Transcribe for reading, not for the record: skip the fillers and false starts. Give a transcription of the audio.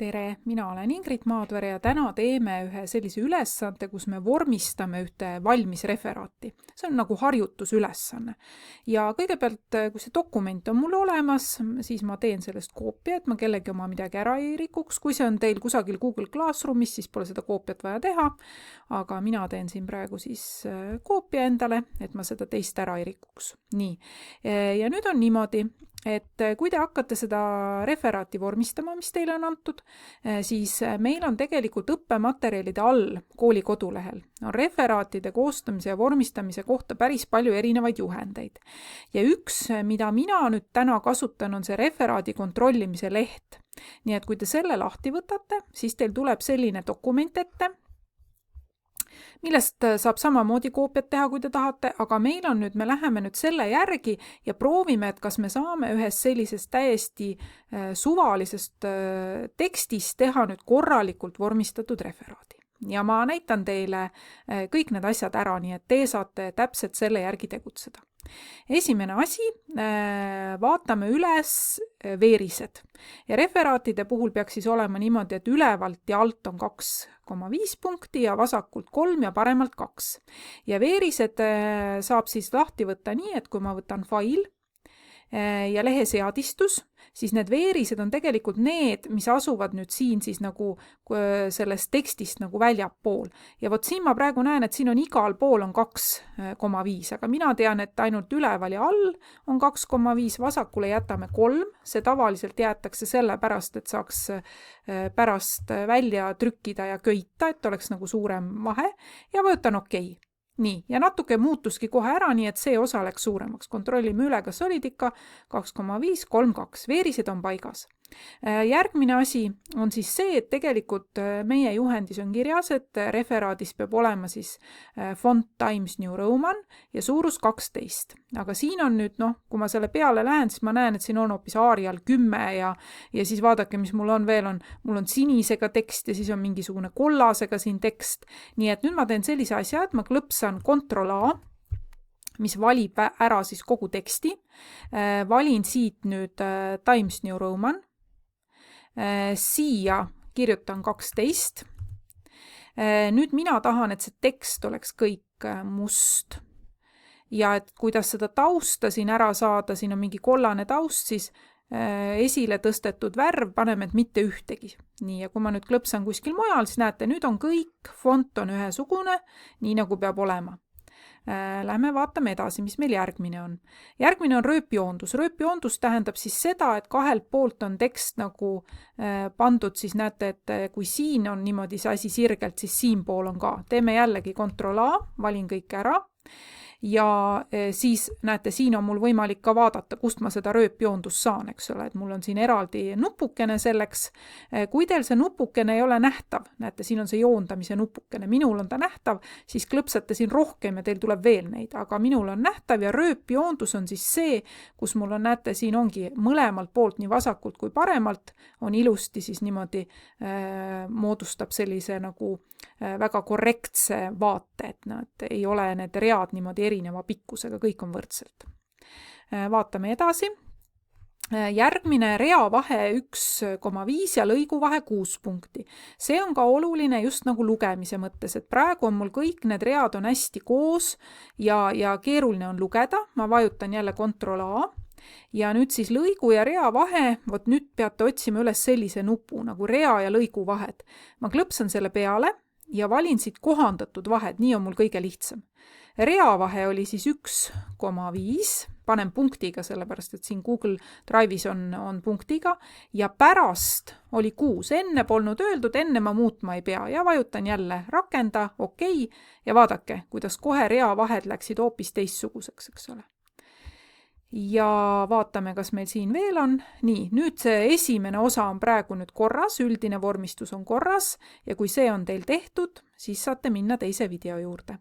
Tere, mina olen Ingrid Maadvere ja täna teeme ühe sellise ülesande, kus me vormistame ühte valmis referaati. See on nagu harjutusülesanne. Ja kõigepealt, kui see dokument on mul olemas, siis ma teen sellest koopia, et ma kellegi oma midagi ära ei rikuks. Kui see on teil kusagil Google Classroomis, siis pole seda koopiat vaja teha, aga mina teen siin praegu siis koopia endale, et ma seda teist ära ei rikuks. Nii, ja nüüd on niimoodi, et kui te hakkate seda referaati vormistama, mis teile on antud, siis meil on tegelikult õppematerjalide all kooli kodulehel on referaatide koostamise ja vormistamise kohta päris palju erinevaid juhendeid. Ja üks, mida mina nüüd täna kasutan, on see referaadi kontrollimise leht. Nii et kui te selle lahti võtate, siis teil tuleb selline dokument ette, millest saab samamoodi koopiat teha, kui te tahate, aga me läheme nüüd selle järgi ja proovime, et kas me saame ühest sellisest täiesti suvalisest tekstist teha nüüd korralikult vormistatud referaadi. Ja ma näitan teile kõik need asjad ära, nii et te saate täpselt selle järgi tegutseda. Esimene asi, vaatame üles veerised. Ja referaatide puhul peaks siis olema niimoodi, et ülevalt ja alt on 2,5 punkti ja vasakult 3 ja paremalt 2. Ja veerised saab siis lahti võtta nii, et kui ma võtan fail ja lehe seadistus, siis need veerised on tegelikult need, mis asuvad nüüd siin siis nagu sellest tekstist nagu väljapool. Ja vot siin ma praegu näen, et siin on igal pool on 2,5, aga mina tean, et ainult üleval ja all on 2,5, vasakule jätame 3, see tavaliselt jäetakse sellepärast, et saaks pärast välja trükkida ja köita, et oleks nagu suurem vahe ja vajutan okei. Nii, ja natuke muutuski kohe ära, nii et see osa läks suuremaks. Kontrollime üle, kas olid ikka 2,5, 3, 2. Veerised on paigas. Järgmine asi on siis see, et tegelikult meie juhendis on kirjas, et referaadis peab olema siis font Times New Roman ja suurus 12. Aga siin on nüüd, kui ma selle peale lähen, siis ma näen, et siin on hoopis Arial 10 ja siis vaadake, mis mul on veel. Mul on sinisega tekst ja siis on mingisugune kollasega siin tekst. Nii et nüüd ma teen sellise asja, et ma klõpsan Ctrl+A, mis valib ära siis kogu teksti. Valin siit nüüd Times New Roman. Siia kirjutan 12. Nüüd mina tahan, et see tekst oleks kõik must. Ja et kuidas seda tausta siin ära saada, siin on mingi kollane taust, siis esile tõstetud värv paneme, et mitte ühtegi. Nii, ja kui ma nüüd klõpsan kuskil mujal, siis näete, nüüd on kõik, font on ühesugune, nii nagu peab olema. Lähme vaatame edasi, mis meil järgmine on. Järgmine on rööpjoondus. Rööpjoondus tähendab siis seda, et kahelt poolt on tekst nagu pandud, siis näete, et kui siin on niimoodi see asi sirgelt, siis siinpool on ka. Teeme jällegi Ctrl+A, valin kõik ära. Ja siis näete, siin on mul võimalik ka vaadata, kust ma seda rööpjoondust saan, eks ole, et mul on siin eraldi nupukene selleks. Kui teil see nupukene ei ole nähtav, näete, siin on see joondamise nupukene, minul on ta nähtav, siis klõpsate siin rohkem ja teil tuleb veel neid, aga minul on nähtav ja rööpjoondus on siis see, kus mul on, näete, siin ongi mõlemalt poolt, nii vasakult kui paremalt, on ilusti siis niimoodi moodustab sellise nagu väga korrektse vaate, et nad ei ole need read niimoodi erineva pikkusega, kõik on võrdselt. Vaatame edasi. Järgmine reavahe 1,5 ja lõiguvahe 6 punkti. See on ka oluline just nagu lugemise mõttes, et praegu on mul kõik need read on hästi koos ja keeruline on lugeda. Ma vajutan jälle Ctrl+A. Ja nüüd siis lõigu ja rea vahe, vot nüüd peate otsima üles sellise nupu nagu rea ja lõigu vahed. Ma klõpsan selle peale ja valin siit kohandatud vahed, nii on mul kõige lihtsam. Rea vahe oli siis 1,5, panen punktiga, sellepärast et siin Google Drive'is on punktiga ja pärast oli 6, enne polnud öeldud, enne ma muutma ei pea ja vajutan jälle rakenda, okei, ja vaadake, kuidas kohe rea vahed läksid hoopis teistsuguseks, eks ole. Ja vaatame, kas meil siin veel on. Nii, nüüd see esimene osa on praegu nüüd korras, üldine vormistus on korras ja kui see on teil tehtud, siis saate minna teise video juurde.